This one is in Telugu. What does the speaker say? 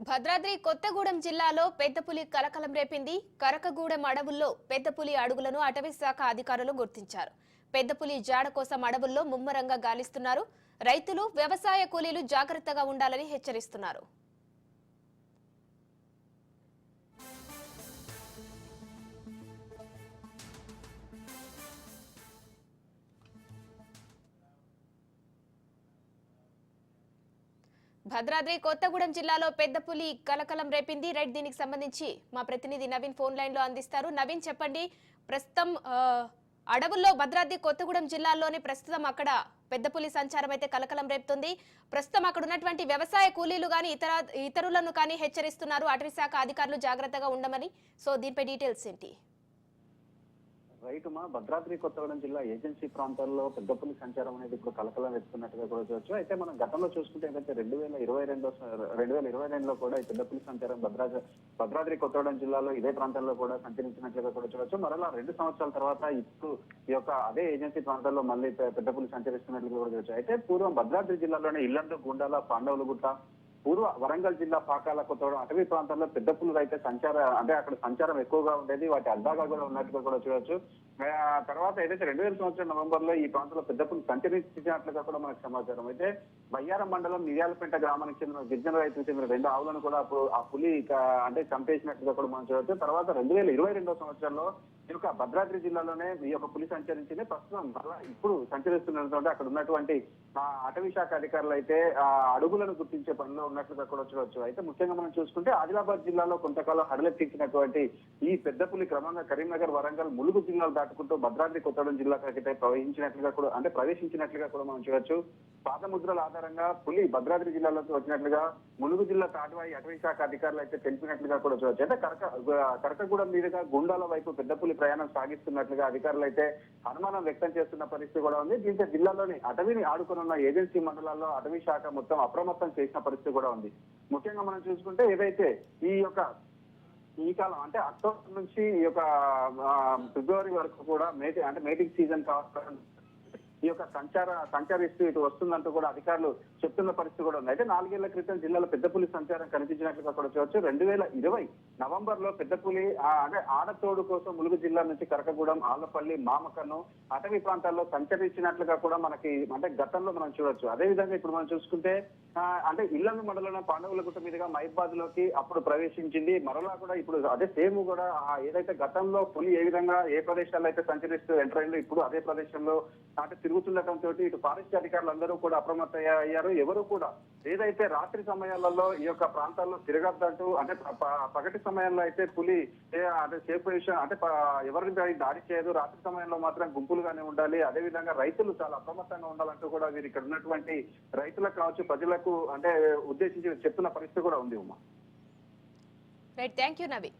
భద్రాద్రి కొత్తగూడెం జిల్లాలో పెద్దపులి కలకలం రేపింది. కరకగూడెం అడవుల్లో పెద్దపులి అడుగులను అటవీ శాఖ అధికారులు గుర్తించారు. పెద్దపులి జాడ కోసం అడవుల్లో ముమ్మరంగా గాలిస్తున్నారు. రైతులు, వ్యవసాయ కూలీలు జాగ్రత్తగా ఉండాలని హెచ్చరిస్తున్నారు. భద్రాద్రి కొత్తగూడెం జిల్లాలో పెద్దపులి కలకలం రేపింది. రైట్, దీనికి సంబంధించి మా ప్రతినిధి నవీన్ ఫోన్ లైన్ లో అందిస్తారు. నవీన్, చెప్పండి. ప్రస్తుతం అడవుల్లో భద్రాద్రి కొత్తగూడెం జిల్లాలోని ప్రస్తుతం అక్కడ పెద్దపులి సంచారం అయితే కలకలం రేపుతుంది. ప్రస్తుతం అక్కడ ఉన్నటువంటి వ్యవసాయ కూలీలు గాని ఇతరులను కానీ హెచ్చరిస్తున్నారు అటవీ శాఖ అధికారులు జాగ్రత్తగా ఉండమని. సో దీనిపై డీటెయిల్స్ ఏంటి? రైట్ మా భద్రాద్రి కొత్తగూడెం జిల్లా ఏజెన్సీ ప్రాంతాల్లో పెద్దపులి సంచారం అనేది ఇప్పుడు కలకలం ఎత్తున్నట్టుగా కూడా చూడొచ్చు. అయితే మనం గతంలో చూసుకుంటే ఏదైతే 2022లో కూడా ఈ పెద్దపులి సంచారం భద్రాద్రి కొత్తగూడెం జిల్లాలో ఇదే ప్రాంతాల్లో కూడా సంచరించినట్లుగా కూడా చూడొచ్చు. మరలా 2 సంవత్సరాల తర్వాత ఇప్పుడు ఈ యొక్క అదే ఏజెన్సీ ప్రాంతాల్లో మళ్ళీ పెద్దపులి సంచరిస్తున్నట్లుగా కూడా చూడొచ్చు. అయితే పూర్వం భద్రాద్రి జిల్లాలోని ఇల్లందు, గుండాల, పాండవులగుట్ట, పూర్వ వరంగల్ జిల్లా పాకాల కొత్తగూడెం అటవీ ప్రాంతాల్లో పెద్ద పులులు అయితే అక్కడ సంచారం ఎక్కువగా ఉండేది. వాటి అడ్డాగా కూడా ఉన్నట్టుగా కూడా చూడొచ్చు. తర్వాత ఏదైతే 2000 సంవత్సరం నవంబర్లో ఈ ప్రాంతంలో పెద్ద పులు సంచరించినట్లుగా కూడా మనకు సమాచారం. అయితే బయ్యారం మండలం మిర్యాలపేట గ్రామానికి చెందిన గిరిజన రైతులకు చెందిన 2 ఆవులను కూడా ఆ పులి అంటే చంపేసినట్లుగా కూడా మనం చూడవచ్చు. తర్వాత 2022వ సంవత్సరంలో ఈ యొక్క భద్రాద్రి జిల్లాలోనే ఈ యొక్క పులి సంచరించింది. ప్రస్తుతం ఇప్పుడు సంచరిస్తున్నటువంటి అక్కడ ఉన్నటువంటి అటవీ శాఖ అధికారులు అయితే ఆ అడుగులను గుర్తించే పనిలో ఉన్నట్లుగా కూడా చూడవచ్చు. అయితే ముఖ్యంగా మనం చూసుకుంటే ఆదిలాబాద్ జిల్లాలో కొంతకాలం హడలెత్తించినటువంటి ఈ పెద్ద పులి క్రమంగా కరీంనగర్, వరంగల్, ములుగు జిల్లాలు దాటుకుంటూ భద్రాద్రి కొత్తగూడెం జిల్లాకైతే ప్రవేశించినట్లుగా కూడా మనం చూడొచ్చు. పాదముద్రల ఆధారంగా పులి భద్రాద్రి జిల్లాలోకి వచ్చినట్లుగా ములుగు జిల్లా తాటివాయి అటవీ శాఖ అధికారులు అయితే తెలిపినట్లుగా కూడా చూడొచ్చు. అయితే కరకగూడెం మీదుగా గుండాల వైపు పెద్ద పులి ప్రయాణం సాగిస్తున్నట్లుగా అధికారులు అయితే అనుమానం వ్యక్తం చేస్తున్న పరిస్థితి కూడా ఉంది. దీంతో జిల్లాలోని అటవీని ఆడుకున్న ఏజెన్సీ మండలాల్లో అటవీ శాఖ మొత్తం అప్రమత్తం చేసిన పరిస్థితి కూడా ఉంది. ముఖ్యంగా మనం చూసుకుంటే ఏదైతే ఈ కాలం అంటే అక్టోబర్ నుంచి ఈ యొక్క ఫిబ్రవరి వరకు కూడా మేటింగ్ సీజన్ కావాలి ఈ యొక్క సంచరిస్తూ ఇటు వస్తుందంటూ కూడా అధికారులు చెప్తున్న పరిస్థితి కూడా ఉంది. అయితే 4 ఏళ్ల క్రితం జిల్లాలో పెద్దపులి సంచారం కనిపించినట్లుగా కూడా చూడవచ్చు. 2020 నవంబర్లో పెద్దపులి అంటే ఆడతోడు కోసం ములుగు జిల్లా నుంచి కరకగూడెం, ఆళ్లపల్లి, మామకన్ను అటవీ ప్రాంతాల్లో సంచరించినట్లుగా కూడా మనకి అంటే గతంలో మనం చూడొచ్చు. అదే విధంగా ఇప్పుడు మనం చూసుకుంటే అంటే ఇల్లందు మండలంలో పాండవులగుట్ట మీదుగా మహిబాద్ లోకి అప్పుడు ప్రవేశించింది. మరలా కూడా ఇప్పుడు అదే సేమ్ కూడా ఏదైతే గతంలో పులి ఏ విధంగా ఏ ప్రదేశాల్లో అయితే సంచరిస్తూ ఎంటర్ అయిందో ఇప్పుడు అదే ప్రదేశంలో అంటే తిరుగుతుండటంతో ఇటు ఫారెస్ట్ అధికారులు అందరూ కూడా అప్రమత్తమయ్యారు. ఎవరు కూడా ఏదైతే రాత్రి సమయాలలో ఈ యొక్క ప్రాంతాల్లో తిరగద్దంటూ అంటే పగటి సమయంలో అయితే పులి అంటే సేఫ్ పొజిషన్ అంటే ఎవరిని దాడి చేయదు, రాత్రి సమయంలో మాత్రం గుంపులుగానే ఉండాలి. అదే విధంగా రైతులు చాలా అప్రమత్తంగా ఉండాలంటూ కూడా వీరు ఇక్కడ ఉన్నటువంటి రైతులకు కావచ్చు, ప్రజలకు అంటే ఉద్దేశించి చెప్తున్న పరిస్థితి కూడా ఉంది. Uma, right, thank you Naveen.